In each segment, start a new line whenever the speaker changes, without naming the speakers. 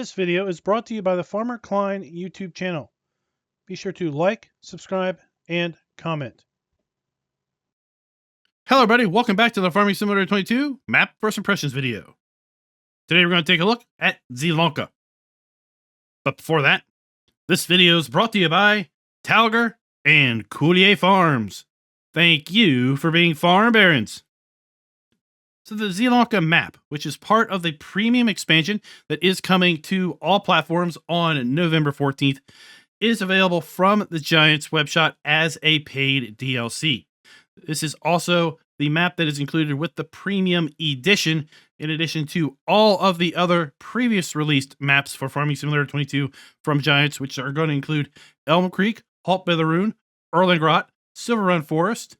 This video is brought to you by the FarmerKlein YouTube channel. Be sure to like, subscribe, and comment.
Hello everybody, welcome back to the Farming Simulator 22 Map First Impressions video. Today we're going to take a look at Zielonka. But before that, this video is brought to you by Talger and Coulier Farms. Thank you for being farm barons. So the Zielonka map, which is part of the premium expansion that is coming to all platforms on November 14th, is available from the Giants webshop as a paid DLC. This is also the map that is included with the premium edition, in addition to all of the other previous released maps for Farming Simulator 22 from Giants, which are going to include Elm Creek, Halt by the Rune, Erlengrot, Silver Run Forest,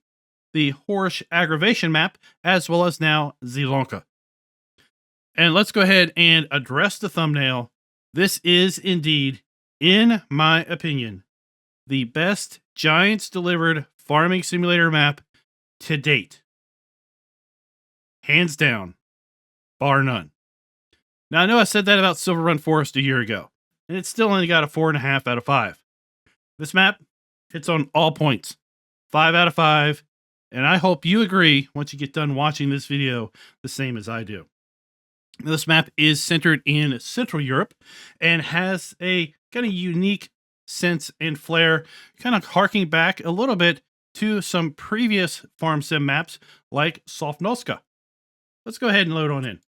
the Horish Aggravation map, as well as now Zielonka. And let's go ahead and address the thumbnail. This is indeed, in my opinion, the best Giants delivered Farming Simulator map to date. Hands down, bar none. Now, I know I said that about Silver Run Forest a year ago, and it still only got a 4.5 out of 5. This map hits on all points, 5 out of 5, and I hope you agree once you get done watching this video the same as I do. This map is centered in Central Europe and has a kind of unique sense and flair, kind of harking back a little bit to some previous farm sim maps like Sofnoska. Let's go ahead and load on in.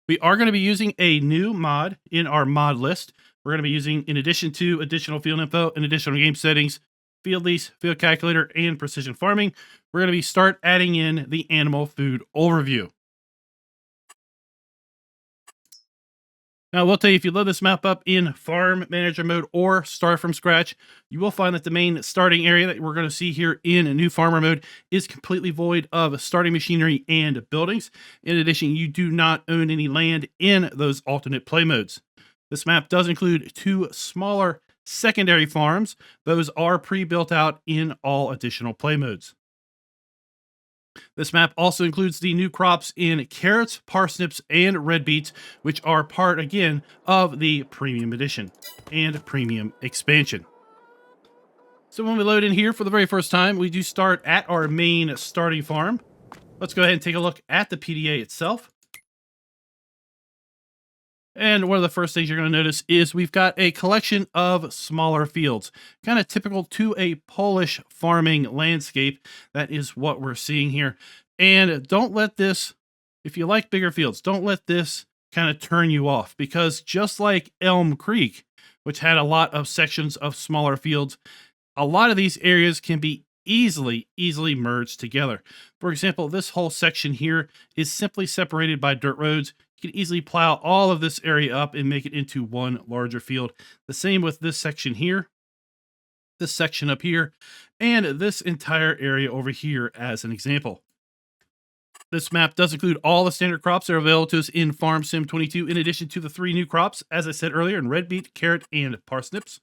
We are going to be using a new mod in our mod list. We're going to be using, in addition to additional field info and additional game settings, field lease, field calculator, and precision farming, we're going to start adding in the animal food overview. Now, I will tell you, if you load this map up in Farm Manager mode or start from scratch, you will find that the main starting area that we're going to see here in a new Farmer mode is completely void of starting machinery and buildings. In addition, you do not own any land in those alternate play modes. This map does include 2 smaller secondary farms. Those are pre-built out in all additional play modes. This map also includes the new crops in carrots, parsnips, and red beets, which are part, again, of the premium edition and premium expansion. So when we load in here for the very first time, we do start at our main starting farm. Let's go ahead and take a look at the PDA itself. And one of the first things you're going to notice is we've got a collection of smaller fields, kind of typical to a Polish farming landscape. That is what we're seeing here. And don't let this, if you like bigger fields, don't let this kind of turn you off, because just like Elm Creek, which had a lot of sections of smaller fields, a lot of these areas can be easily merged together. For example, this whole section here is simply separated by dirt roads. You can easily plow all of this area up and make it into one larger field. The same with this section here, this section up here, and this entire area over here as an example. This map does include all the standard crops that are available to us in Farm Sim 22, in addition to the 3 new crops, as I said earlier, in red beet, carrot, and parsnips.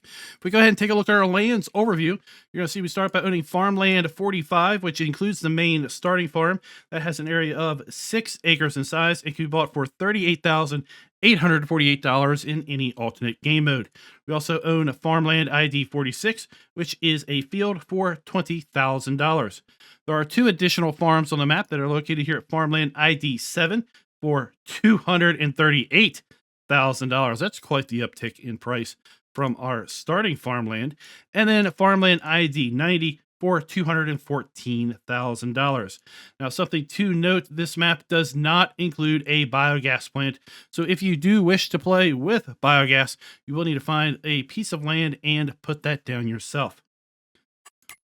If we go ahead and take a look at our lands overview, you're going to see we start by owning Farmland 45, which includes the main starting farm that has an area of 6 acres in size and can be bought for $38,848 in any alternate game mode. We also own Farmland ID 46, which is a field for $20,000. There are 2 additional farms on the map that are located here at Farmland ID 7 for $238,000. That's quite the uptick in price from our starting farmland. And then Farmland ID 90 for $214,000. Now, something to note, this map does not include a biogas plant. So if you do wish to play with biogas, you will need to find a piece of land and put that down yourself.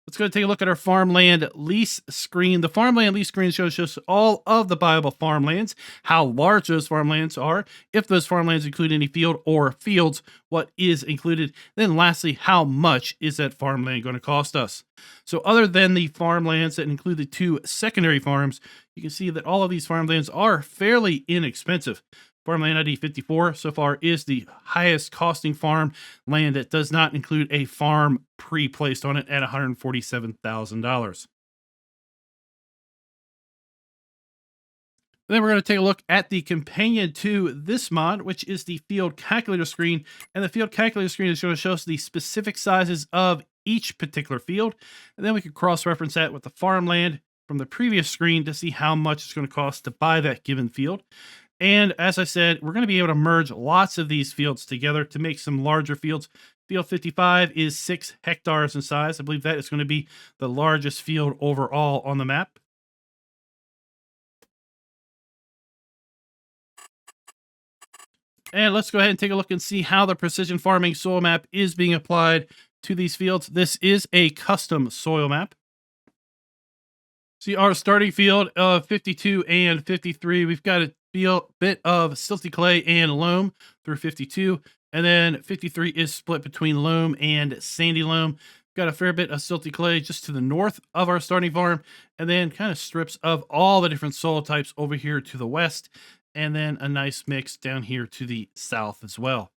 Let's go take a look at our farmland lease screen. The farmland lease screen shows us all of the viable farmlands, how large those farmlands are, if those farmlands include any field or fields, what is included. Then lastly, how much is that farmland going to cost us? So other than the farmlands that include the 2 secondary farms, you can see that all of these farmlands are fairly inexpensive. Farmland ID 54 so far is the highest costing farm land that does not include a farm pre-placed on it at $147,000. And then we're going to take a look at the companion to this mod, which is the field calculator screen. And the field calculator screen is going to show us the specific sizes of each particular field. And then we can cross-reference that with the farmland from the previous screen to see how much it's going to cost to buy that given field. And as I said, we're going to be able to merge lots of these fields together to make some larger fields. Field 55 is 6 hectares in size. I believe that is going to be the largest field overall on the map. And let's go ahead and take a look and see how the precision farming soil map is being applied to these fields. This is a custom soil map. See our starting field of 52 and 53. We've got a bit of silty clay and loam through 52. And then 53 is split between loam and sandy loam. Got a fair bit of silty clay just to the north of our starting farm. And then kind of strips of all the different soil types over here to the west. And then a nice mix down here to the south as well.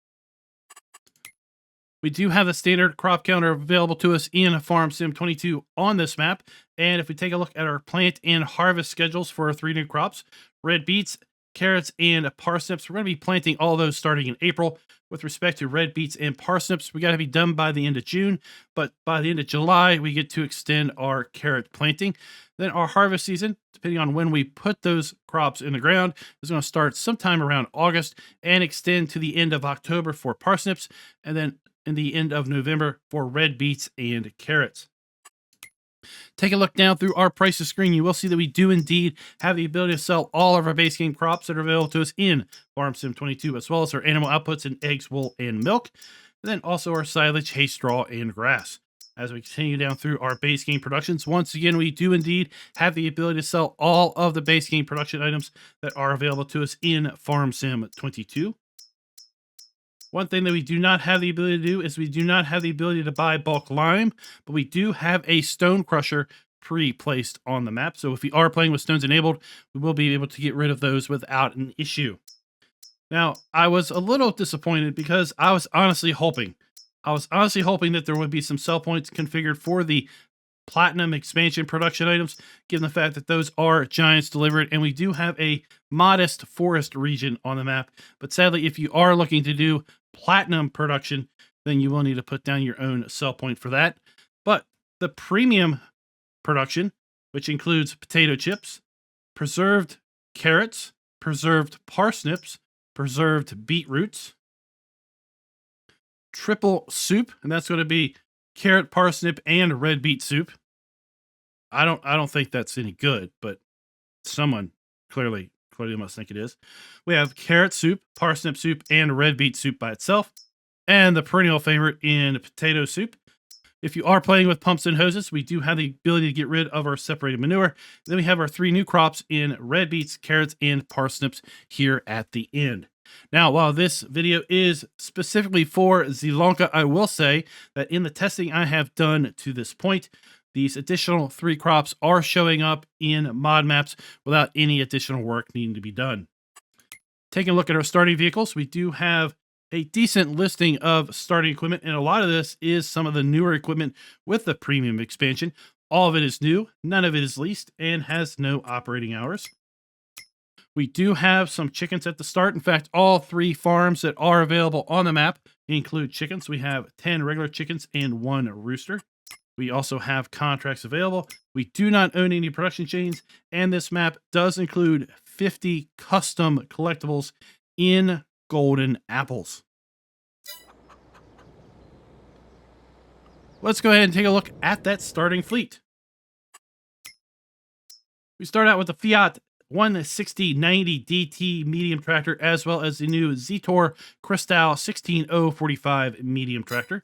We do have the standard crop counter available to us in Farm Sim 22 on this map. And if we take a look at our plant and harvest schedules for our 3 new crops, red beets, carrots, and parsnips, we're going to be planting all those starting in April. With respect to red beets and parsnips, we got to be done by the end of June, but by the end of July, we get to extend our carrot planting. Then our harvest season, depending on when we put those crops in the ground, is going to start sometime around August and extend to the end of October for parsnips, and then in the end of November for red beets and carrots. Take a look down through our prices screen. You will see that we do indeed have the ability to sell all of our base game crops that are available to us in Farm Sim 22, as well as our animal outputs in eggs, wool, and milk. And then also our silage, hay, straw, and grass. As we continue down through our base game productions, once again, we do indeed have the ability to sell all of the base game production items that are available to us in Farm Sim 22. One thing that we do not have the ability to do is we do not have the ability to buy bulk lime, but we do have a stone crusher pre-placed on the map. So if we are playing with stones enabled, we will be able to get rid of those without an issue. Now, I was a little disappointed because I was honestly hoping that there would be some sell points configured for the platinum expansion production items, given the fact that those are giants delivered, and we do have a modest forest region on the map. But sadly, if you are looking to do platinum production, then you will need to put down your own sell point for that. But the premium production, which includes potato chips, preserved carrots, preserved parsnips, preserved beetroots, triple soup, and that's going to be carrot, parsnip, and red beet soup. I don't think that's any good, but someone clearly must think it is. We have carrot soup, parsnip soup, and red beet soup by itself, and the perennial favorite in potato soup. If you are playing with pumps and hoses, we do have the ability to get rid of our separated manure. Then we have our 3 new crops in red beets, carrots, and parsnips here at the end. Now, while this video is specifically for Zielonka, I will say that in the testing I have done to this point, these additional 3 crops are showing up in mod maps without any additional work needing to be done. Taking a look at our starting vehicles, we do have a decent listing of starting equipment, and a lot of this is some of the newer equipment with the premium expansion. All of it is new, none of it is leased, and has no operating hours. We do have some chickens at the start. In fact, all 3 farms that are available on the map include chickens. We have 10 regular chickens and 1 rooster. We also have contracts available. We do not own any production chains, and this map does include 50 custom collectibles in golden apples. Let's go ahead and take a look at that starting fleet. We start out with the Fiat 16090 DT medium tractor, as well as the new Zetor Cristal 16045 medium tractor.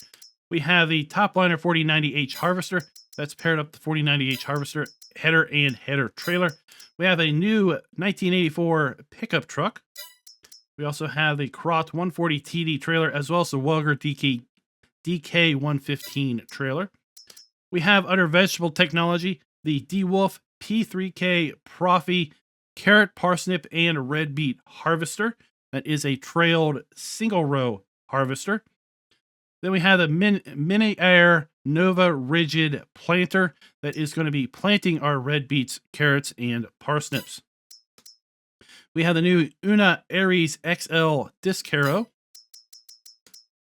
We have the Topliner 4090H harvester that's paired up the 4090H harvester header and header trailer. We have a new 1984 pickup truck. We also have the Krot 140 TD trailer, as well as the Welger DK115 trailer. We have under vegetable technology the DeWolf P3K Profi carrot, parsnip, and red beet harvester. That is a trailed single row harvester. Then we have the Mini Air Nova Rigid planter that is going to be planting our red beets, carrots, and parsnips. We have the new Una Aries XL Disc Harrow,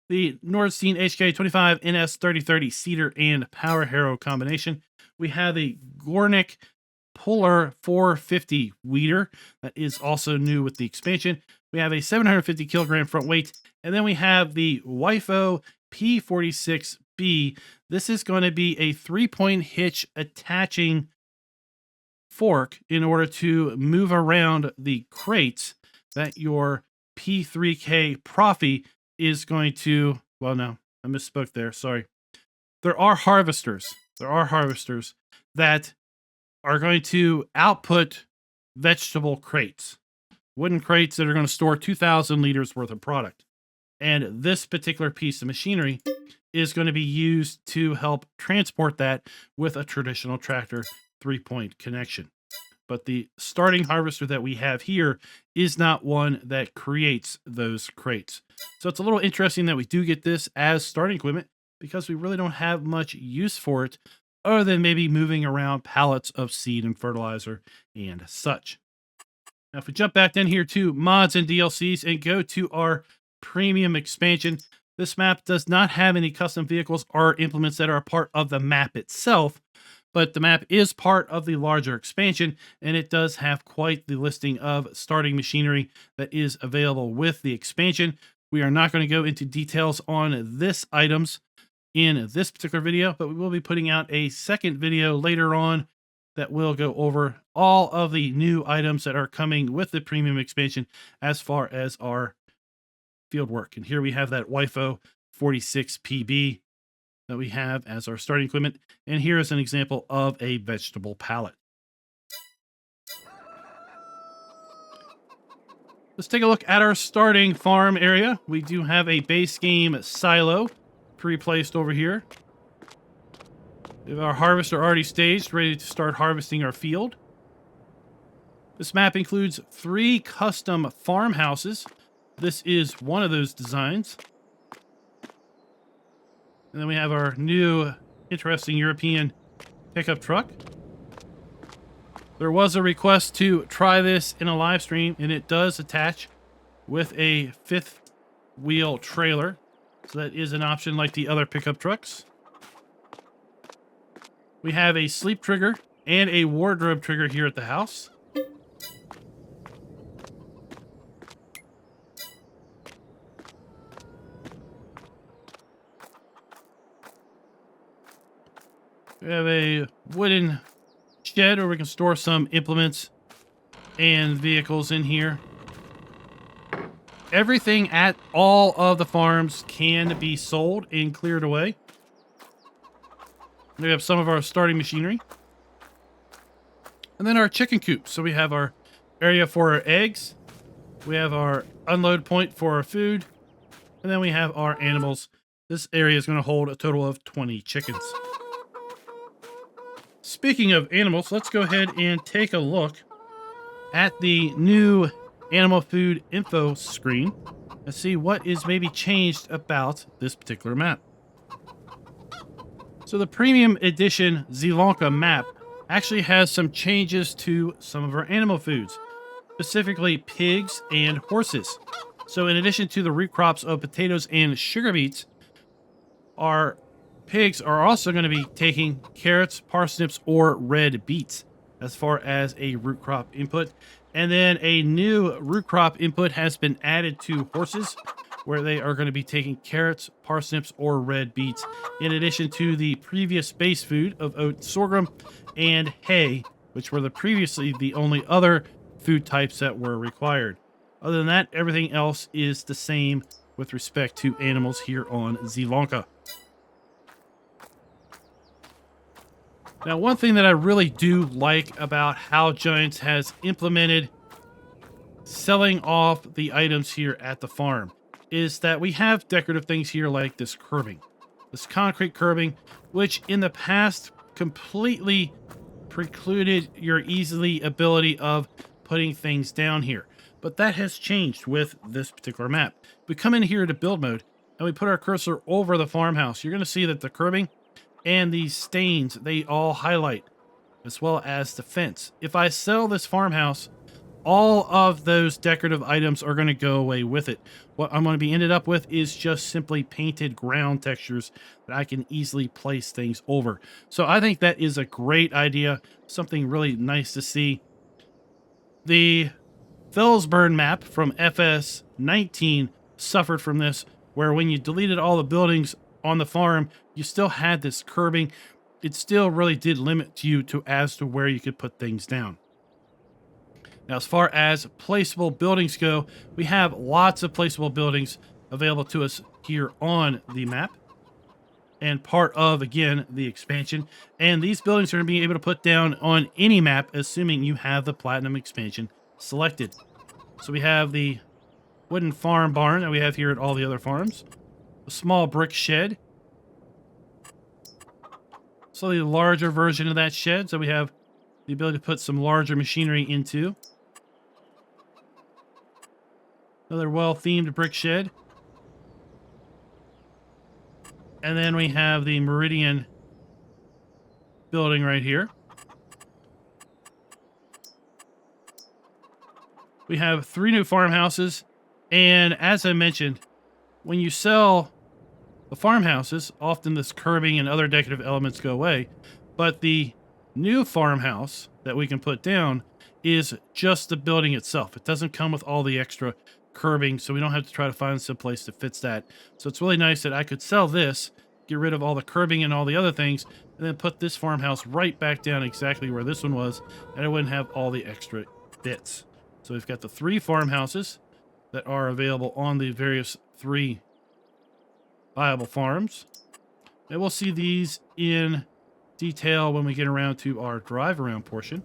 the Nordstein HK25 NS3030 Cedar and Power Harrow combination. We have the Gornick Polar 450 weeder that is also new with the expansion. We have a 750 kilogram front weight, and then we have the WIFO P46B. This is going to be a 3-point hitch attaching fork in order to move around the crates that your P3K Profi is going to, well, no, I misspoke there. Sorry. There are harvesters that are going to output vegetable crates, wooden crates that are going to store 2,000 liters worth of product. And this particular piece of machinery is going to be used to help transport that with a traditional tractor 3-point connection. But the starting harvester that we have here is not one that creates those crates. So it's a little interesting that we do get this as starting equipment, because we really don't have much use for it other than maybe moving around pallets of seed and fertilizer and such. Now, if we jump back in here to mods and DLCs and go to our premium expansion, this map does not have any custom vehicles or implements that are a part of the map itself, but the map is part of the larger expansion, and it does have quite the listing of starting machinery that is available with the expansion. We are not going to go into details on this items in this particular video, but we will be putting out a second video later on that will go over all of the new items that are coming with the premium expansion as far as our field work. And here we have that WIFO 46PB that we have as our starting equipment. And here is an example of a vegetable pallet. Let's take a look at our starting farm area. We do have a base game silo pre-placed over here. We have our harvester already staged, ready to start harvesting our field. This map includes 3 custom farmhouses. This is one of those designs. And then we have our new interesting European pickup truck. There was a request to try this in a live stream, and it does attach with a 5th wheel trailer. So that is an option like the other pickup trucks. We have a sleep trigger and a wardrobe trigger here at the house. We have a wooden shed where we can store some implements and vehicles in here. Everything at all of the farms can be sold and cleared away. We have some of our starting machinery. And then our chicken coop. So we have our area for our eggs. We have our unload point for our food. And then we have our animals. This area is going to hold a total of 20 chickens. Speaking of animals, let's go ahead and take a look at the new animal food info screen and see what is maybe changed about this particular map. So the premium edition Zielonka map actually has some changes to some of our animal foods, specifically pigs and horses. So in addition to the root crops of potatoes and sugar beets, our pigs are also going to be taking carrots, parsnips, or red beets as far as a root crop input. And then a new root crop input has been added to horses, where they are going to be taking carrots, parsnips, or red beets, in addition to the previous base food of oat, sorghum, and hay, which were previously the only other food types that were required. Other than that, everything else is the same with respect to animals here on Zielonka. Now, one thing that I really do like about how Giants has implemented selling off the items here at the farm is that we have decorative things here like this curbing, this concrete curbing, which in the past completely precluded your easily ability of putting things down here. But that has changed with this particular map. We come in here to build mode and we put our cursor over the farmhouse. You're going to see that the curbing and these stains, they all highlight, as well as the fence. If I sell this farmhouse, all of those decorative items are going to go away with it. What I'm going to be ended up with is just simply painted ground textures that I can easily place things over. So I think that is a great idea, something really nice to see. The Felsburn map from FS19 suffered from this, where when you deleted all the buildings on the farm, you still had this curbing. It still really did limit you as to where you could put things down. Now, as far as placeable buildings go, we have lots of placeable buildings available to us here on the map and part of, again, the expansion. And these buildings are going to be able to put down on any map, assuming you have the Platinum expansion selected. So we have the wooden farm barn that we have here at all the other farms, a small brick shed, slightly larger version of that shed, so we have the ability to put some larger machinery into. Another well-themed brick shed. And then we have the Meridian building right here. We have 3 new farmhouses. And as I mentioned, when you sell the farmhouses, often this curbing and other decorative elements go away. But the new farmhouse that we can put down is just the building itself. It doesn't come with all the extra curbing, so we don't have to try to find some place that fits that. So it's really nice that I could sell this, get rid of all the curbing and all the other things, and then put this farmhouse right back down exactly where this one was, and I wouldn't have all the extra bits. So we've got the 3 farmhouses that are available on the various 3 viable farms. And we'll see these in detail when we get around to our drive around portion.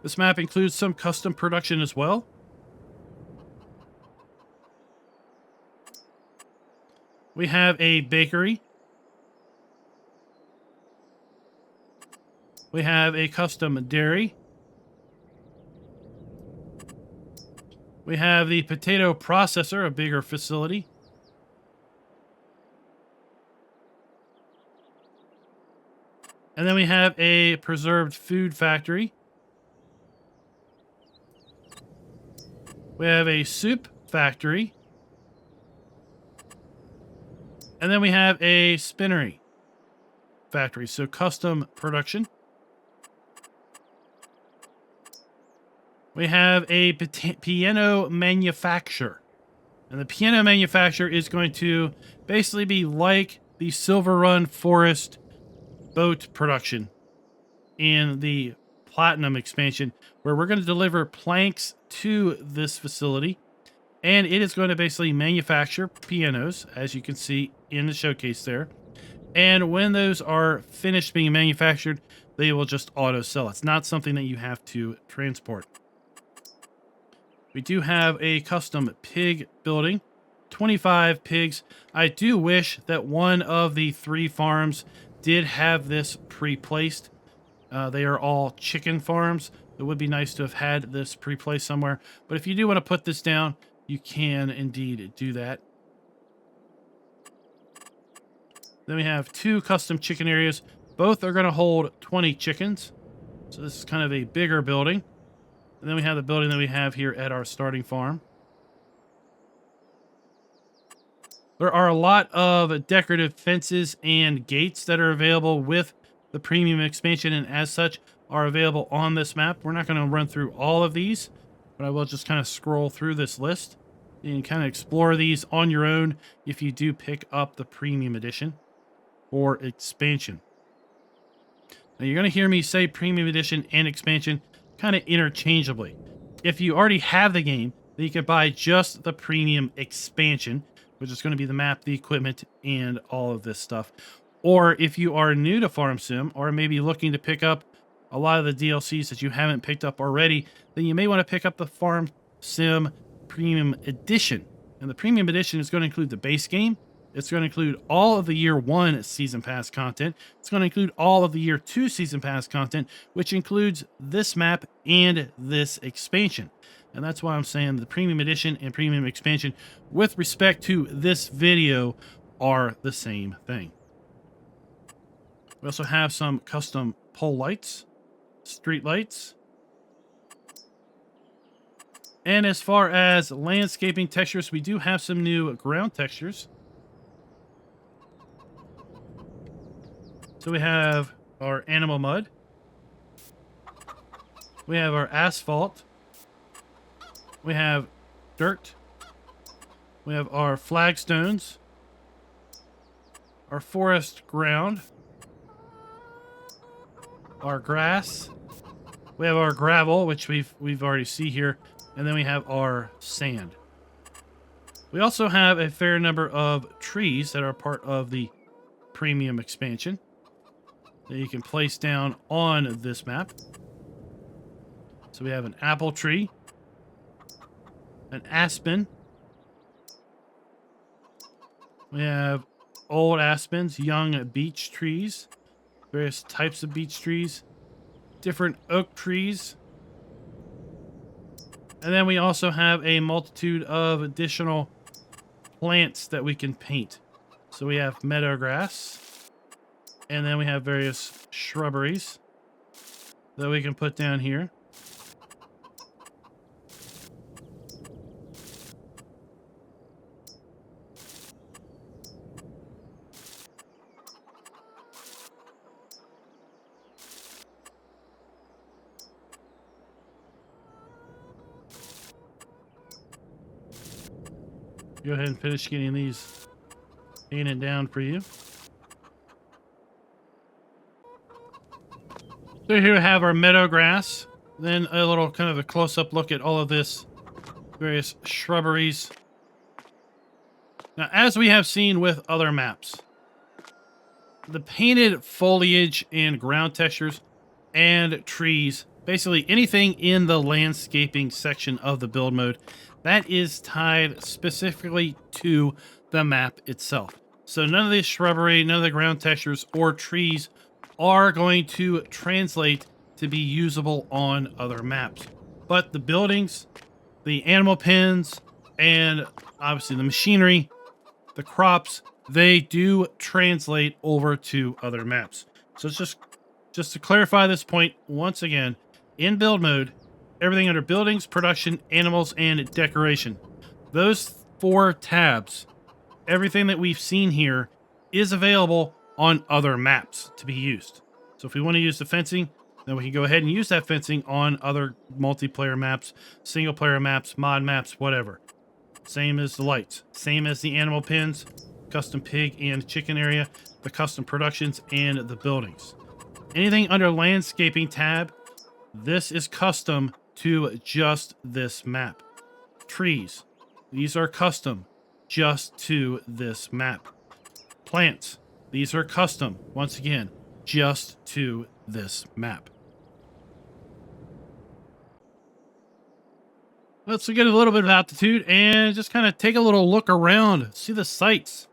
This map includes some custom production as well. We have a bakery. We have a custom dairy. We have the potato processor, a bigger facility. And then we have a preserved food factory. We have a soup factory. And then we have a spinnery factory, so custom production. We have a piano manufacturer. And the piano manufacturer is going to basically be like the Silver Run Forest boat production in the Platinum expansion, where we're going to deliver planks to this facility. And it is going to basically manufacture pianos, as you can see in the showcase there. And when those are finished being manufactured, they will just auto sell. It's not something that you have to transport. We do have a custom pig building, 25 pigs. I do wish that one of the 3 farms did have this pre-placed. They are all chicken farms. It would be nice to have had this pre-placed somewhere. But if you do want to put this down, you can indeed do that. Then we have 2 custom chicken areas. Both are going to hold 20 chickens. So this is kind of a bigger building. And then we have the building that we have here at our starting farm. There are a lot of decorative fences and gates that are available with the premium expansion, and as such are available on this map. We're not going to run through all of these, but I will just kind of scroll through this list and kind of explore these on your own if you do pick up the premium edition or expansion. Now you're going to hear me say premium edition and expansion kind of interchangeably. If you already have the game, then you can buy just the premium expansion, which is going to be the map, the equipment, and all of this stuff. Or if you are new to Farm Sim, or maybe looking to pick up a lot of the DLCs that you haven't picked up already, then you may want to pick up the Farm Sim Premium Edition. And the Premium Edition is going to include the base game. It's going to include all of the Year 1 Season Pass content. It's going to include all of the Year 2 Season Pass content, which includes this map and this expansion. And that's why I'm saying the Premium Edition and Premium Expansion, with respect to this video, are the same thing. We also have some custom pole lights, street lights. And as far as landscaping textures, we do have some new ground textures. So we have our animal mud. We have our asphalt. We have dirt. We have our flagstones. Our forest ground. Our grass. We have our gravel, which we've already see here, and then we have our sand. We also have a fair number of trees that are part of the premium expansion that you can place down on this map. So we have an apple tree, an aspen. We have old aspens, young beech trees, various types of beech trees, different oak trees. And then we also have a multitude of additional plants that we can paint. So we have meadow grass, and then we have various shrubberies that we can put down here. Go ahead and finish getting these painted down for you. So here we have our meadow grass. Then a little kind of a close-up look at all of this various shrubberies. Now, as we have seen with other maps, the painted foliage and ground textures and trees, basically anything in the landscaping section of the build mode, that is tied specifically to the map itself. So none of the shrubbery, none of the ground textures or trees are going to translate to be usable on other maps. But the buildings, the animal pens, and obviously the machinery, the crops, they do translate over to other maps. So it's just to clarify this point once again, in build mode, everything under buildings, production, animals, and decoration. Those 4 tabs, everything that we've seen here is available on other maps to be used. So if we want to use the fencing, then we can go ahead and use that fencing on other multiplayer maps, single player maps, mod maps, whatever. Same as the lights, same as the animal pens, custom pig and chicken area, the custom productions, and the buildings. Anything under landscaping tab, this is custom to just this map. Trees, these are custom just to this map. Plants, these are custom, once again, just to this map. Let's get a little bit of altitude and just kind of take a little look around, see the sights.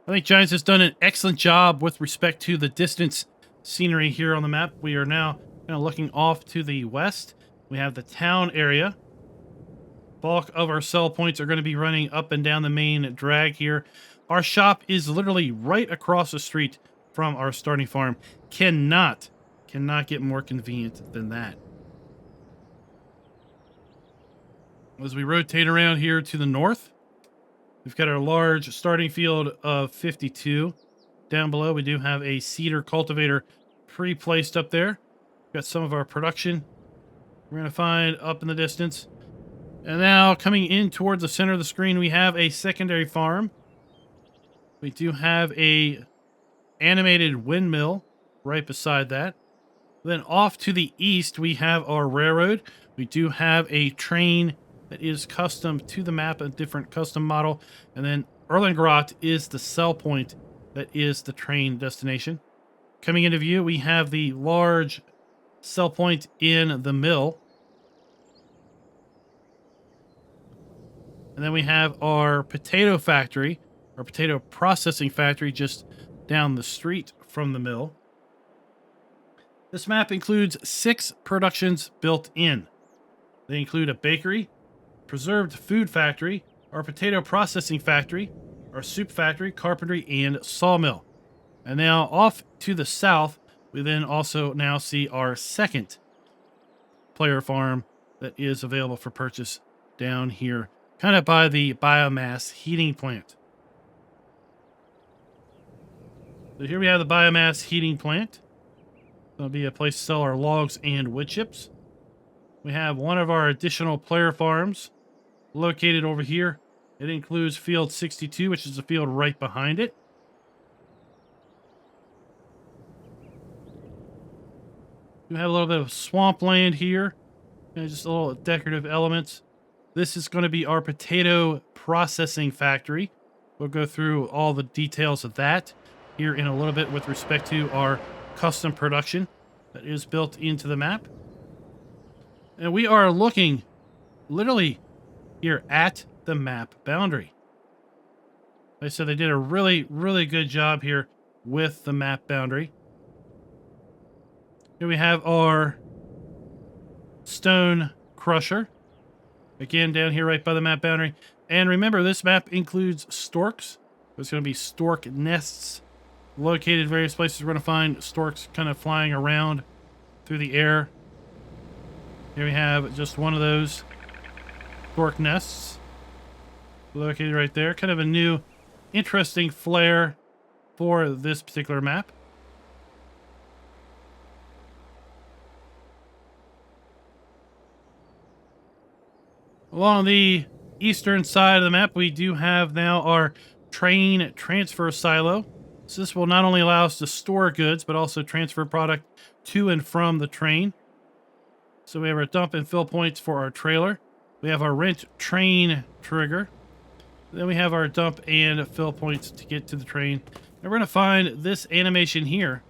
I think Giants has done an excellent job with respect to the distance scenery here on the map. We are now kind of looking off to the west. We have the town area. Bulk of our sell points are going to be running up and down the main drag here. Our shop is literally right across the street from our starting farm. Cannot get more convenient than that. As we rotate around here to the north, we've got our large starting field of 52. Down below, we do have a cedar cultivator pre-placed up there. We've got some of our production we're going to find up in the distance. And now coming in towards the center of the screen, we have a secondary farm. We do have a animated windmill right beside that. Then off to the east, we have our railroad. We do have a train that is custom to the map, a different custom model. And then Erlengrot is the sell point that is the train destination. Coming into view, we have the large sell point in the mill. And then we have our potato factory, our potato processing factory just down the street from the mill. This map includes 6 productions built in. They include a bakery, preserved food factory, our potato processing factory, our soup factory, carpentry, and sawmill. And now off to the south, we then also now see our second player farm that is available for purchase down here, kind of by the biomass heating plant. So here we have the biomass heating plant. There'll be a place to sell our logs and wood chips. We have one of our additional player farms located over here. It includes field 62, which is the field right behind it. We have a little bit of swampland here, and just a little decorative elements. This is going to be our potato processing factory. We'll go through all the details of that here in a little bit with respect to our custom production that is built into the map. And we are looking literally here at the map boundary. Like I said, they did a really, really good job here with the map boundary. Here we have our stone crusher. Again, down here right by the map boundary. And remember, this map includes storks. There's going to be stork nests located in various places. We're going to find storks kind of flying around through the air. Here we have just one of those stork nests located right there. Kind of a new, interesting flair for this particular map. Along the eastern side of the map, we do have now our train transfer silo. So this will not only allow us to store goods, but also transfer product to and from the train. So we have our dump and fill points for our trailer. We have our rent train trigger. Then we have our dump and fill points to get to the train. And we're going to find this animation here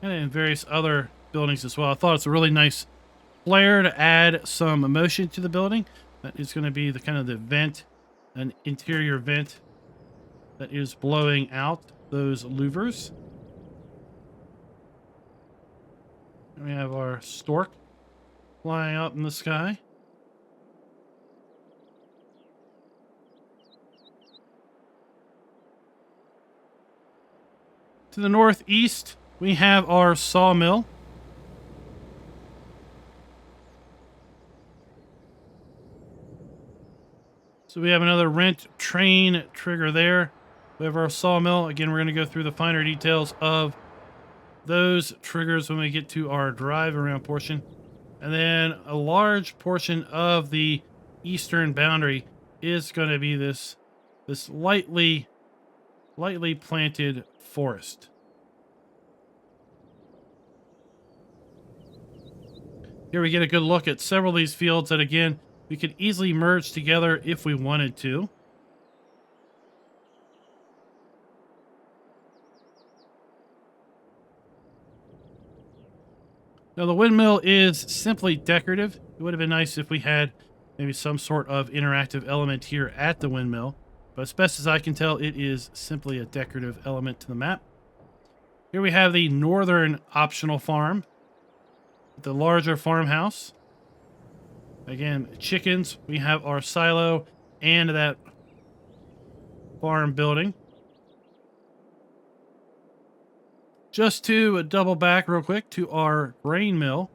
and in various other buildings as well. I thought it's a really nice flair to add some emotion to the building. That is going to be the kind of the vent, an interior vent that is blowing out those louvers. And we have our stork flying up in the sky. To the northeast, we have our sawmill. So we have another rent train trigger there. We have our sawmill. Again, we're going to go through the finer details of those triggers when we get to our drive around portion. And then a large portion of the eastern boundary is going to be this lightly planted forest. Here we get a good look at several of these fields that, again, we could easily merge together if we wanted to. Now, the windmill is simply decorative. It would have been nice if we had maybe some sort of interactive element here at the windmill. But as best as I can tell, it is simply a decorative element to the map. Here we have the northern optional farm, the larger farmhouse. Again, chickens. We have our silo and that farm building. Just to double back real quick to our grain mill.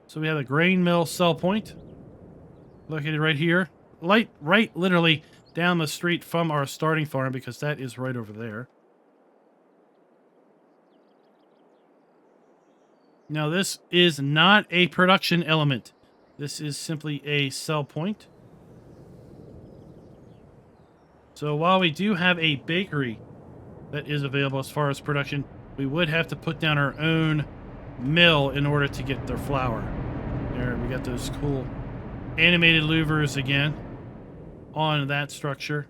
So we have a grain mill sell point located right here. Right literally down the street from our starting farm, because that is right over there. Now, this is not a production element. This is simply a sell point. So while we do have a bakery that is available as far as production, we would have to put down our own mill in order to get their flour. There, we got those cool animated louvers again on that structure.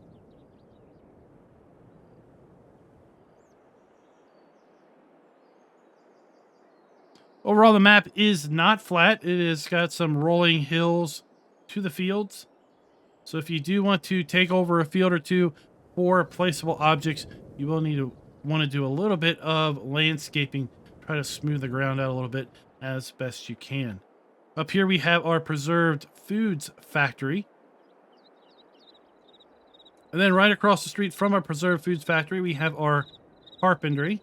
Overall, the map is not flat. It has got some rolling hills to the fields. So if you do want to take over a field or two for placeable objects, you will want to do a little bit of landscaping. Try to smooth the ground out a little bit as best you can. Up here we have our preserved foods factory. And then right across the street from our preserved foods factory, we have our carpentry.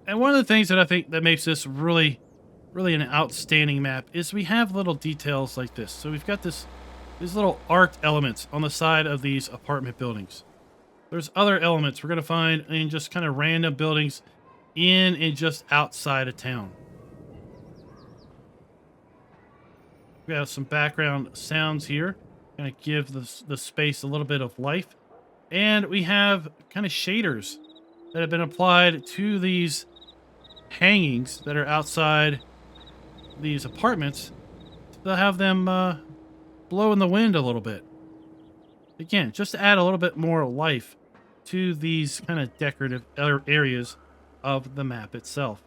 And one of the things that I think that makes this really really an outstanding map is we have little details like this. So we've got these little art elements on the side of these apartment buildings. There's other elements we're going to find in just kind of random buildings in and just outside of town. We have some background sounds here, kind of give the space a little bit of life. And we have kind of shaders that have been applied to these hangings that are outside these apartments to have them blow in the wind a little bit. Again, just to add a little bit more life to these kind of decorative areas of the map itself.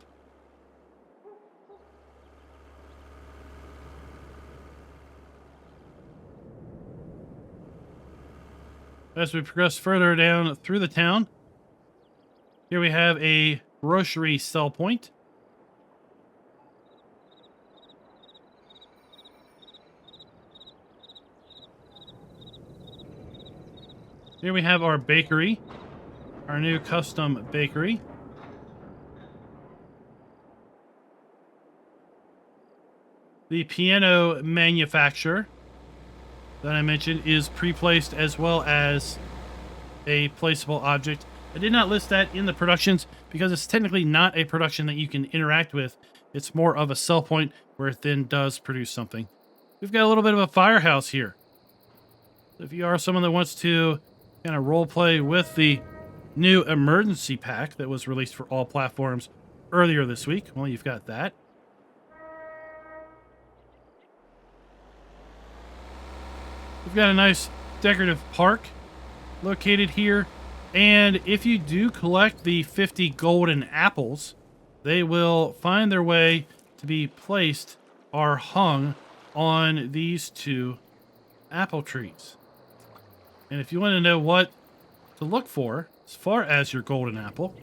As we progress further down through the town, here we have a grocery sell point. Here we have our bakery, our new custom bakery. The piano manufacturer that I mentioned is pre-placed as well as a placeable object. I did not list that in the productions because it's technically not a production that you can interact with. It's more of a sell point where it then does produce something. We've got a little bit of a firehouse here. If you are someone that wants to kind of role play with the new emergency pack that was released for all platforms earlier this week, well, you've got that. We've got a nice decorative park located here. And if you do collect the 50 golden apples, they will find their way to be placed or hung on these two apple trees. And if you want to know what to look for as far as your golden apple,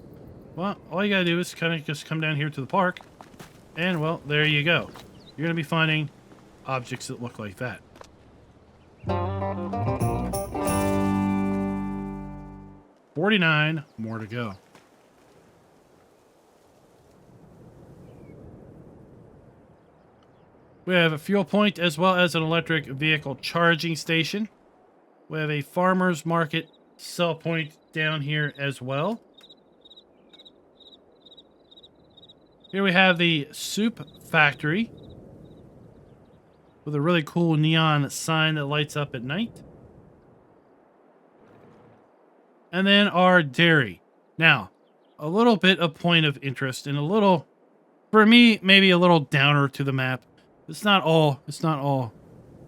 well, all you got to do is kind of just come down here to the park. And, well, there you go. You're going to be finding objects that look like that. 49 more to go. We have a fuel point as well as an electric vehicle charging station. We have a farmer's market sell point down here as well. Here we have the soup factory with a really cool neon sign that lights up at night. And then our dairy. Now, a little bit of point of interest and a little, for me, maybe a little downer to the map. It's not all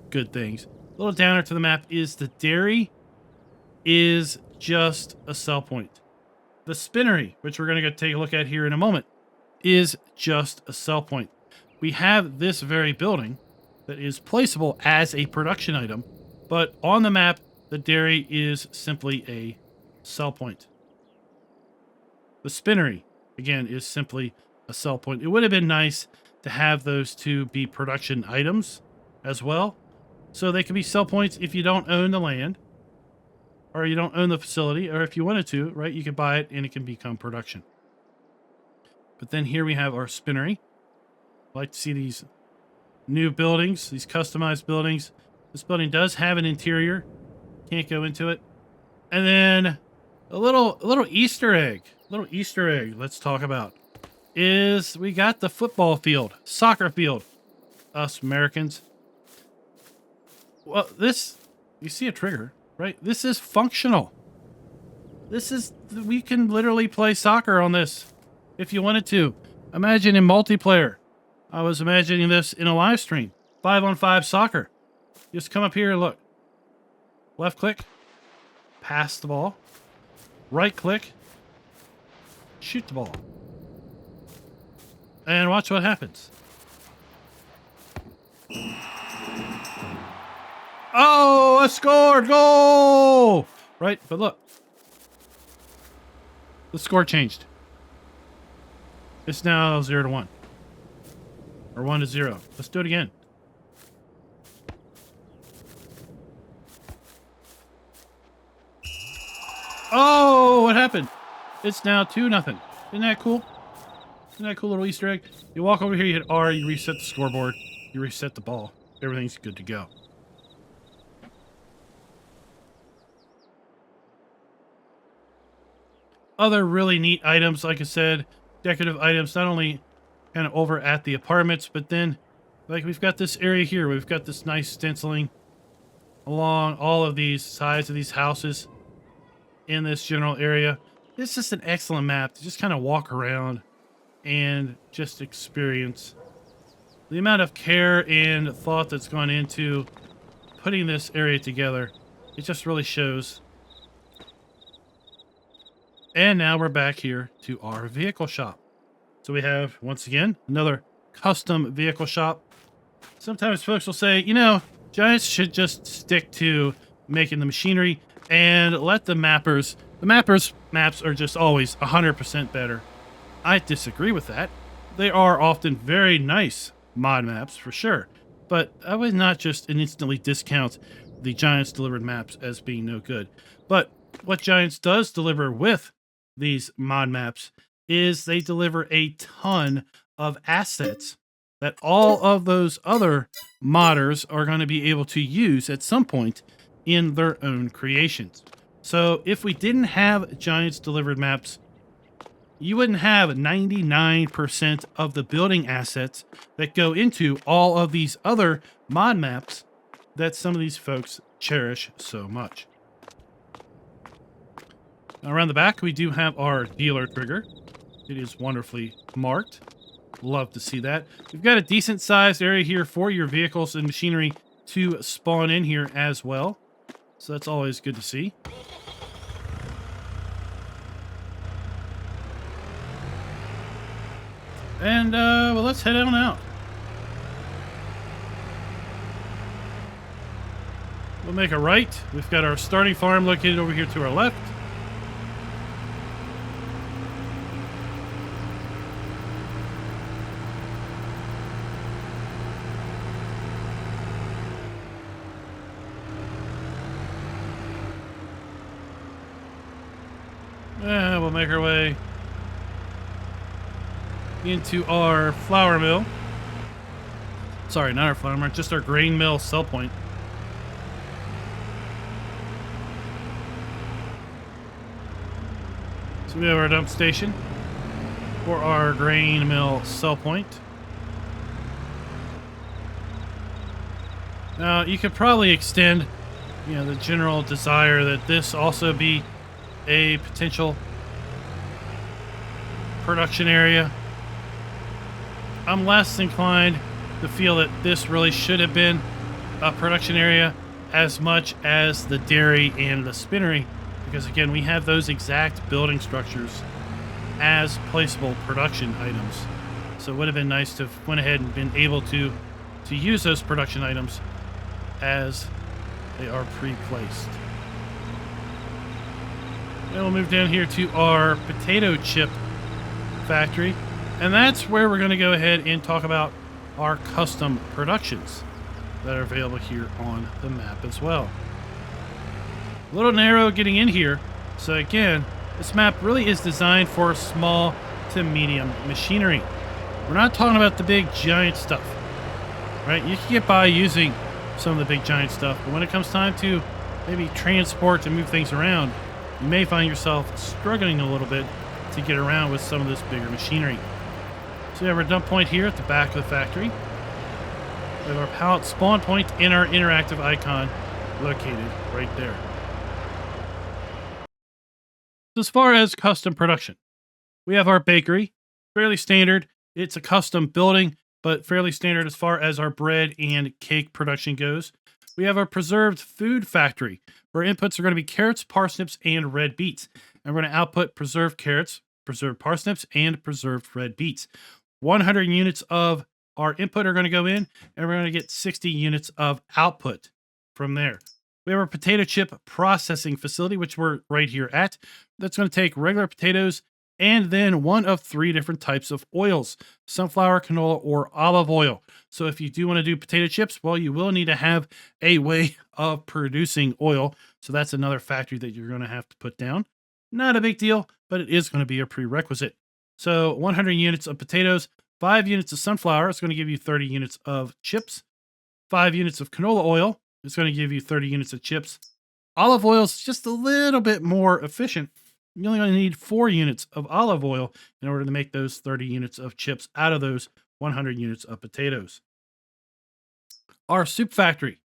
good things. A little downer to the map is the dairy is just a sell point. The spinnery, which we're going to go take a look at here in a moment, is just a sell point. We have this very building that is placeable as a production item, but on the map, the dairy is simply a sell point. The spinnery, again, is simply a sell point. It would have been nice to have those two be production items as well. So they can be sell points if you don't own the land or you don't own the facility, or if you wanted to, right, you could buy it and it can become production. But then here we have our spinnery. I like to see these new buildings, these customized buildings. This building does have an interior. Can't go into it. And then a little Easter egg. Let's talk about is we got the football field, soccer field. Us Americans. Well, this, you see a trigger, right? This is functional. We can literally play soccer on this if you wanted to. Imagine in multiplayer. I was imagining this in a live stream. 5-on-5 soccer. Just come up here and look. Left click. Pass the ball. Right click. Shoot the ball. And watch what happens. Oh, a scored goal! Right, but look. The score changed. It's now 0-1. Or 1-0. Let's do it again. Oh, what happened? It's now 2-0. Isn't that cool? Isn't that a cool little Easter egg? You walk over here, you hit R, you reset the scoreboard, you reset the ball. Everything's good to go. Other really neat items, like I said, decorative items, not only kind of over at the apartments, but then, like, we've got this area here. We've got this nice stenciling along all of these sides of these houses in this general area. It's just an excellent map to just kind of walk around and just experience the amount of care and thought that's gone into putting this area together. It just really shows. And now we're back here to our vehicle shop. So we have, once again, another custom vehicle shop. Sometimes folks will say, you know, Giants should just stick to making the machinery and let the mappers maps are just always 100% better. I disagree with that. They are often very nice mod maps for sure, but I would not just instantly discount the Giants delivered maps as being no good. But what Giants does deliver with these mod maps is they deliver a ton of assets that all of those other modders are going to be able to use at some point in their own creations. So if we didn't have Giants delivered maps, you wouldn't have 99% of the building assets that go into all of these other mod maps that some of these folks cherish so much. Now, around the back, we do have our dealer trigger. It is wonderfully marked. Love to see that. We've got a decent sized area here for your vehicles and machinery to spawn in here as well. So that's always good to see. And, well, let's head on out. We'll make a right. We've got our starting farm located over here to our left. We'll make our way into our flour mill. Sorry, not our flour mill, just our grain mill sell point. So we have our dump station for our grain mill sell point. Now, you could probably extend, you know, the general desire that this also be a potential production area. I'm less inclined to feel that this really should have been a production area as much as the dairy and the spinnery, because again, we have those exact building structures as placeable production items. So it would have been nice to have went ahead and been able to use those production items as they are pre-placed. Then we'll move down here to our potato chip factory, and that's where we're going to go ahead and talk about our custom productions that are available here on the map as well. A little narrow getting in here, so again, this map really is designed for small to medium machinery. We're not talking about the big giant stuff, right? You can get by using some of the big giant stuff, but when it comes time to maybe transport and move things around, you may find yourself struggling a little bit to get around with some of this bigger machinery. So we have our dump point here at the back of the factory. We have our pallet spawn point and our interactive icon located right there. So as far as custom production, we have our bakery, fairly standard. It's a custom building, but fairly standard as far as our bread and cake production goes. We have our preserved food factory, where inputs are going to be carrots, parsnips, and red beets. And we're going to output preserved carrots, preserved parsnips, and preserved red beets. 100 units of our input are going to go in, and we're going to get 60 units of output from there. We have our potato chip processing facility, which we're right here at. That's going to take regular potatoes and then one of 3 different types of oils: sunflower, canola, or olive oil. So if you do want to do potato chips, well, you will need to have a way of producing oil. So that's another factory that you're going to have to put down. Not a big deal, but it is going to be a prerequisite. So 100 units of potatoes, 5 units of sunflower is going to give you 30 units of chips. 5 units of canola oil is going to give you 30 units of chips. Olive oil is just a little bit more efficient. You only going to need 4 units of olive oil in order to make those 30 units of chips out of those 100 units of potatoes. Our soup factory.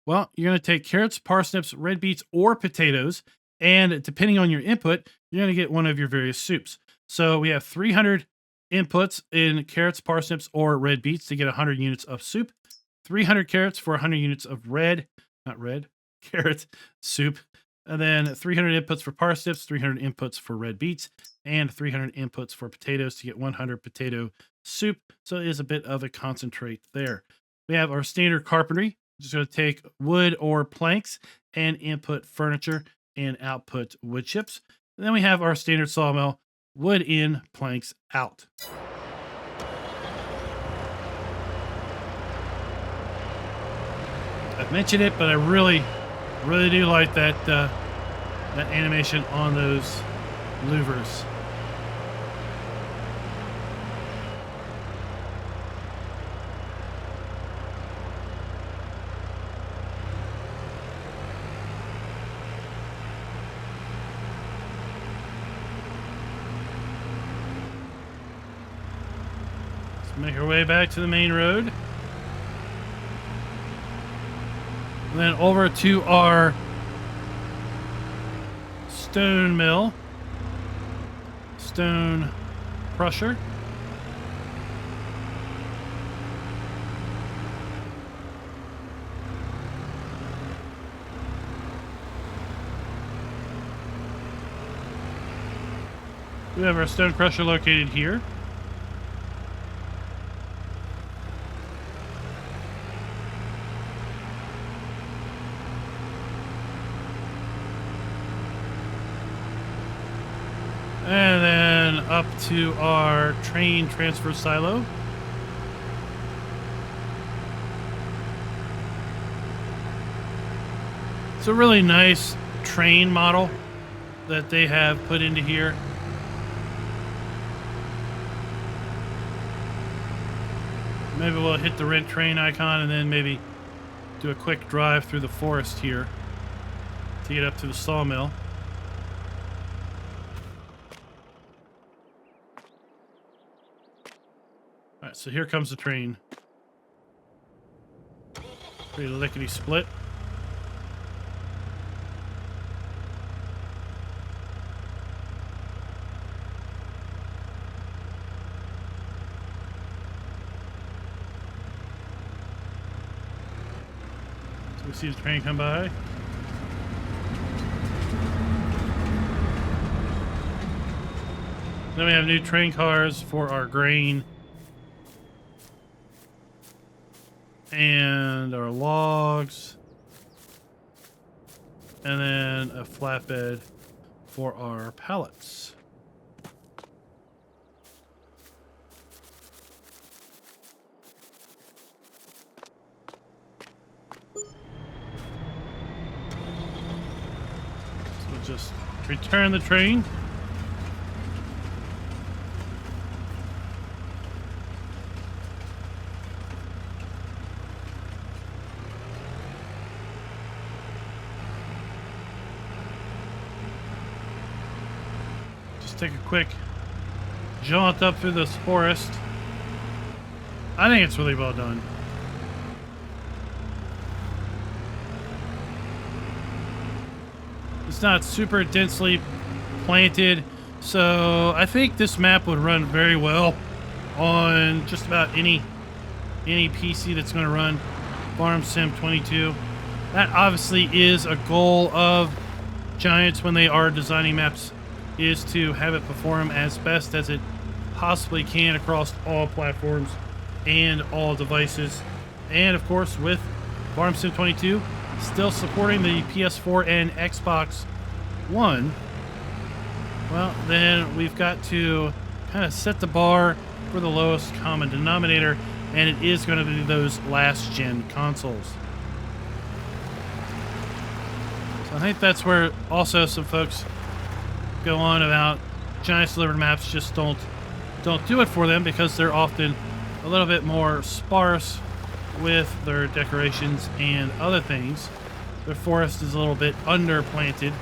Well, you're going to take carrots, parsnips, red beets, or potatoes, and depending on your input, you're going to get one of your various soups. So we have 300 inputs in carrots, parsnips, or red beets to get 100 units of soup. 300 carrots for 100 units of carrot soup. And then 300 inputs for parsnips, 300 inputs for red beets, and 300 inputs for potatoes to get 100 potato soup. So it is a bit of a concentrate there. We have our standard carpentry. Just going to take wood or planks and input furniture and output wood chips. And then we have our standard sawmill, wood in, planks out. I've mentioned it, but I really do like that that animation on those louvers. Make our way back to the main road. And then over to our stone mill. Stone crusher. We have our stone crusher located here. And then up to our train transfer silo. It's a really nice train model that they have put into here. Maybe we'll hit the red train icon and then maybe do a quick drive through the forest here to get up to the sawmill. Alright, so here comes the train. Pretty lickety split. So we see the train come by. Then we have new train cars for our grain and our logs, and then a flatbed for our pallets. So we'll just return the train. Take a quick jaunt up through this forest. I think it's really well done. It's not super densely planted, so I think this map would run very well on just about any PC that's going to run Farm Sim 22. That obviously is a goal of Giants when they are designing maps, is to have it perform as best as it possibly can across all platforms and all devices. And of course, with Farm Sim 22 still supporting the PS4 and Xbox One, well, then we've got to kind of set the bar for the lowest common denominator, and it is going to be those last-gen consoles. So I think that's where also some folks go on about Giants delivered maps just don't don't do it for them because they're often a little bit more sparse with their decorations and other things. Their forest is a little bit underplanted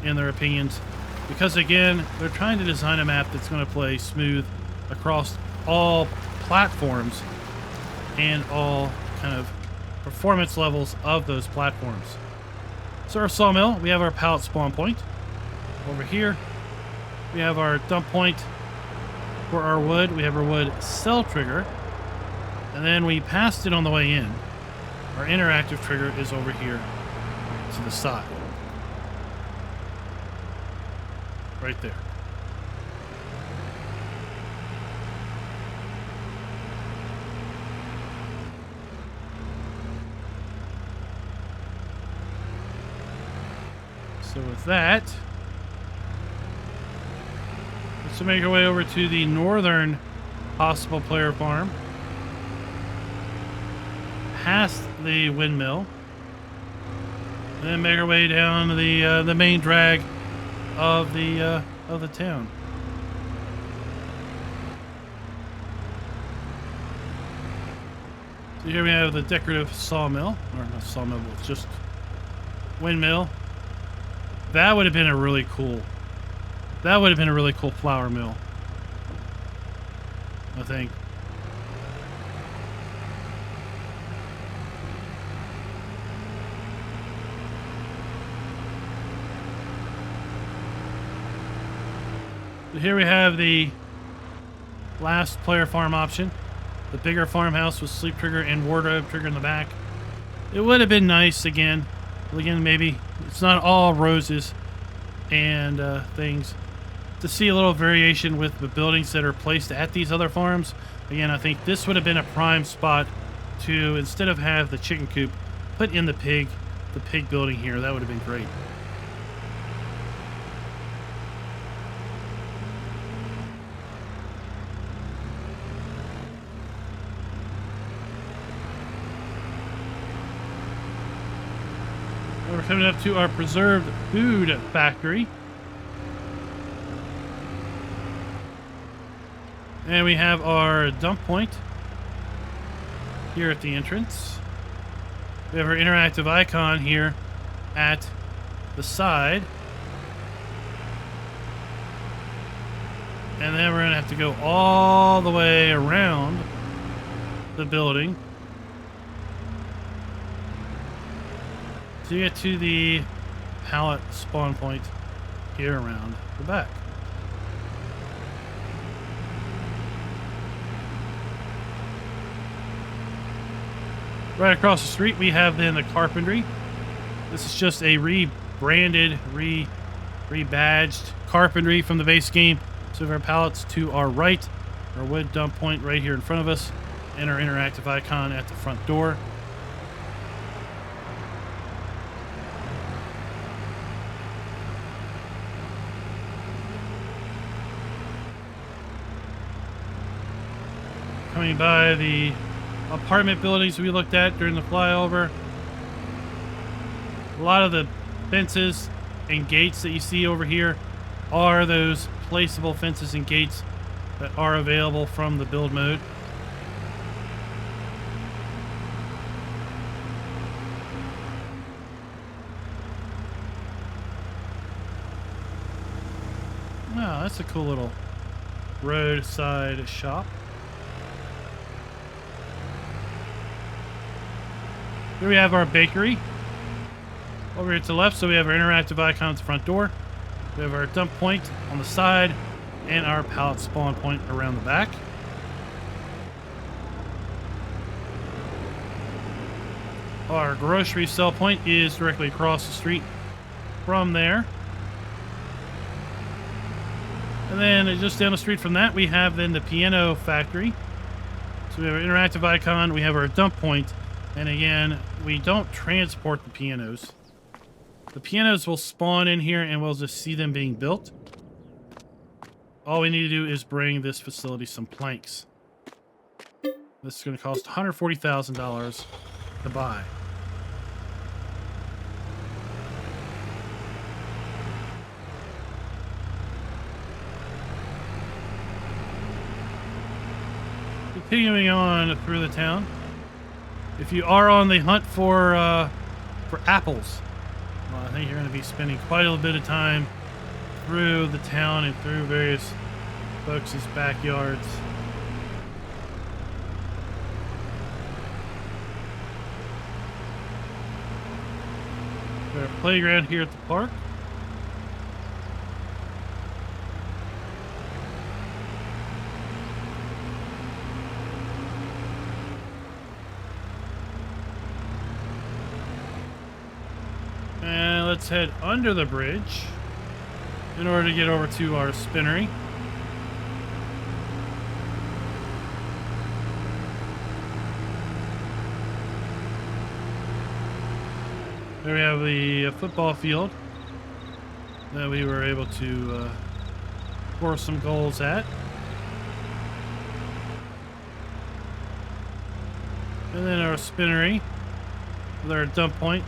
in their opinions because, again, they're trying to design a map that's going to play smooth across all platforms and all kind of performance levels of those platforms. So our sawmill, we have our pallet spawn point. Over here, we have our dump point for our wood. We have our wood cell trigger. And then we passed it on the way in. Our interactive trigger is over here to the side. Right there. So with that, let's make our way over to the northern possible player farm. Past the windmill, and then make our way down the main drag of the town. So here we have the decorative sawmill, or not sawmill, but just windmill. That would have been a really cool. That would have been a really cool flour mill, I think. Here we have the last player farm option. The bigger farmhouse with sleep trigger and wardrobe trigger in the back. It would have been nice again, maybe it's not all roses and things, to see a little variation with the buildings that are placed at these other farms. Again, I think this would have been a prime spot to, instead of have the chicken coop, put in the pig building here. That would have been great. We're coming up to our preserved food factory. And we have our dump point here at the entrance. We have our interactive icon here at the side. And then we're going to have to go all the way around the building to get to the pallet spawn point here around the back. Right across the street, we have then the carpentry. This is just a rebranded, rebadged carpentry from the base game. So we have our pallets to our right, our wood dump point right here in front of us, and our interactive icon at the front door. Coming by the apartment buildings we looked at during the flyover. A lot of the fences and gates that you see over here are those placeable fences and gates that are available from the build mode. Wow, that's a cool little roadside shop. Here we have our bakery over here to the left. So we have our interactive icon at the front door. We have our dump point on the side and our pallet spawn point around the back. Our grocery sell point is directly across the street from there. And then just down the street from that, we have then the piano factory. So we have our interactive icon. We have our dump point. And again, we don't transport the pianos. The pianos will spawn in here and we'll just see them being built. All we need to do is bring this facility some planks. This is going to cost $140,000 to buy. continuing on through the town. If you are on the hunt for apples, well, I think you're going to be spending quite a little bit of time through the town and through various folks' backyards. Got a playground here at the park. And let's head under the bridge in order to get over to our spinnery. There we have the football field that we were able to score some goals at. And then our spinnery with our dump point.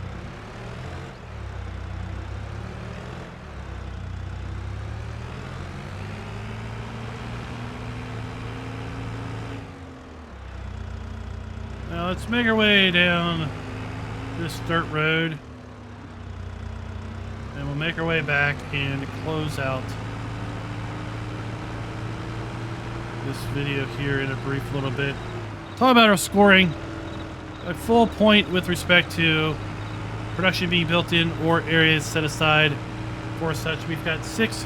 Now let's make our way down this dirt road. And we'll make our way back and close out this video here in a brief little bit. Talk about our scoring. A full point with respect to production being built in or areas set aside for such. We've got 6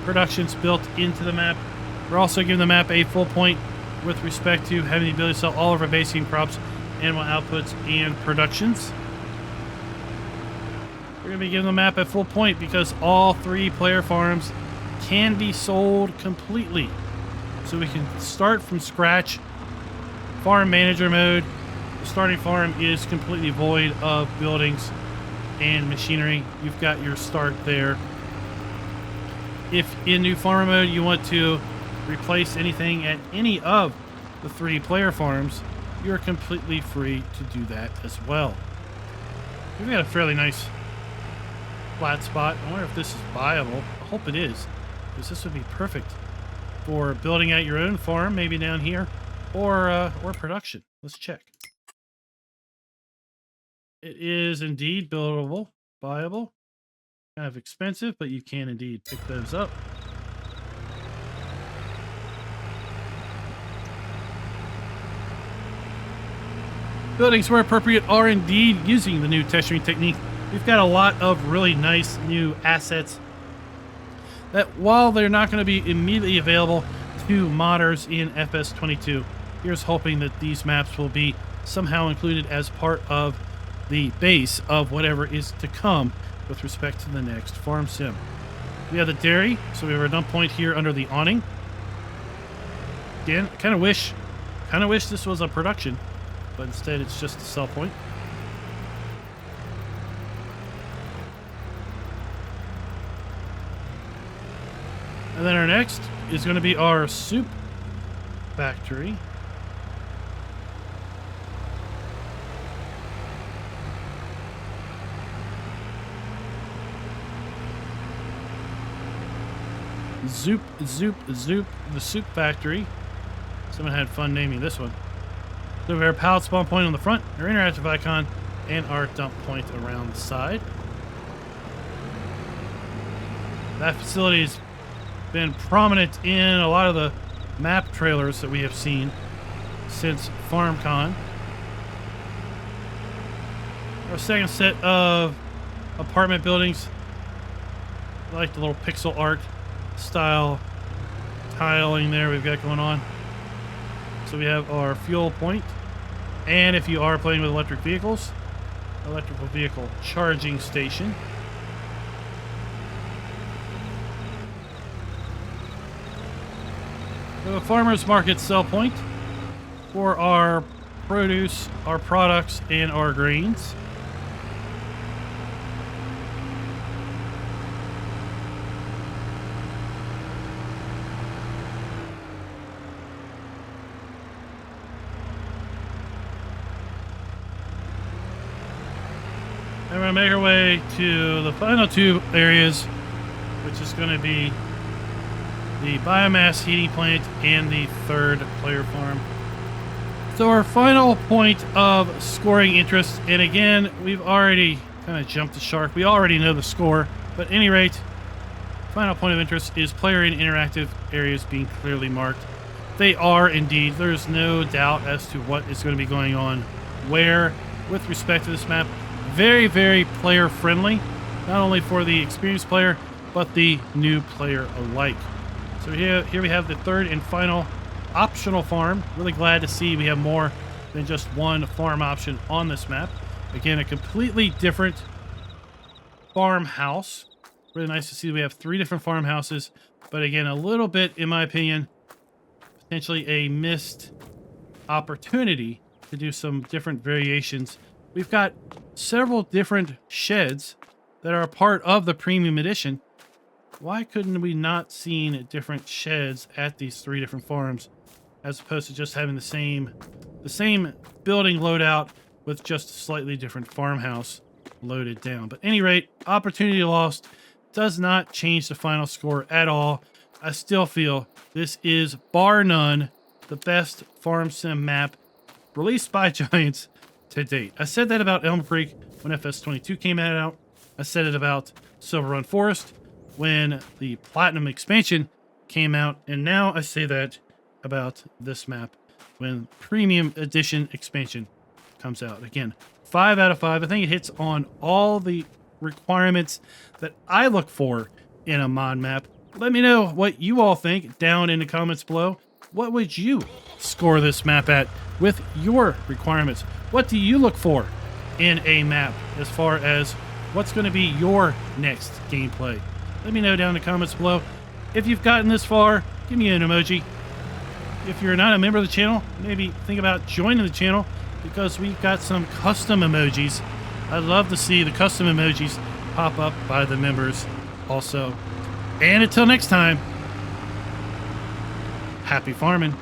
productions built into the map. We're also giving the map a full point with respect to having the ability to sell all of our basic crops, animal outputs, and productions. We're going to be giving the map a full point because all 3 player farms can be sold completely. So we can start from scratch. Farm manager mode. The starting farm is completely void of buildings and machinery. You've got your start there. If in new farmer mode you want to replace anything at any of the 3 player farms, you're completely free to do that as well. We've got a fairly nice flat spot. I wonder if this is viable. I hope it is, because this would be perfect for building out your own farm, maybe down here, or production. Let's check. It is indeed buildable, viable, kind of expensive, but you can indeed pick those up. Buildings where appropriate are indeed using the new texturing technique. We've got a lot of really nice new assets that, while they're not going to be immediately available to modders in FS22, here's hoping that these maps will be somehow included as part of the base of whatever is to come with respect to the next farm sim. We have the dairy, so we have our dump point here under the awning. Again, kind of wish this was a production, but instead it's just a sell point. And then our next is going to be our soup factory. Zoop, the soup factory. Someone had fun naming this one. So we have our pallet spawn point on the front, our interactive icon, and our dump point around the side. That facility has been prominent in a lot of the map trailers that we have seen since FarmCon. Our second set of apartment buildings. I like the little pixel art style tiling there we've got going on. So we have our fuel point, and if you are playing with electric vehicles, electrical vehicle charging station. We have a farmer's market sell point for our produce, our products, and our grains. And we're going to make our way to the final 2 areas, which is going to be the biomass heating plant and the 3rd player farm. So our final point of scoring interest, and again, we've already kind of jumped the shark. We already know the score, but at any rate, final point of interest is player and interactive areas being clearly marked. They are indeed. There's no doubt as to what is going to be going on where with respect to this map. Very, very player friendly, not only for the experienced player, but the new player alike. So here we have the third and final optional farm. Really glad to see we have more than just one farm option on this map. Again, a completely different farmhouse. Really nice to see we have 3 different farmhouses, but again, a little bit, in my opinion, potentially a missed opportunity to do some different variations. We've got several different sheds that are a part of the premium edition. Why couldn't we not seen different sheds at these 3 different farms, as opposed to just having the same building loadout with just a slightly different farmhouse loaded down? But at any rate, opportunity lost does not change the final score at all. I still feel this is, bar none, the best farm sim map released by Giants to date. I said that about Elm Creek when FS22 came out. I said it about Silver Run Forest when the Platinum expansion came out. And now I say that about this map when Premium Edition expansion comes out. Again, 5 out of 5. I think it hits on all the requirements that I look for in a mod map. Let me know what you all think down in the comments below. What would you score this map at with your requirements? What do you look for in a map as far as what's going to be your next gameplay? Let me know down in the comments below. If you've gotten this far, give me an emoji. If you're not a member of the channel, maybe think about joining the channel, because we've got some custom emojis. I'd love to see the custom emojis pop up by the members also. And until next time, happy farming.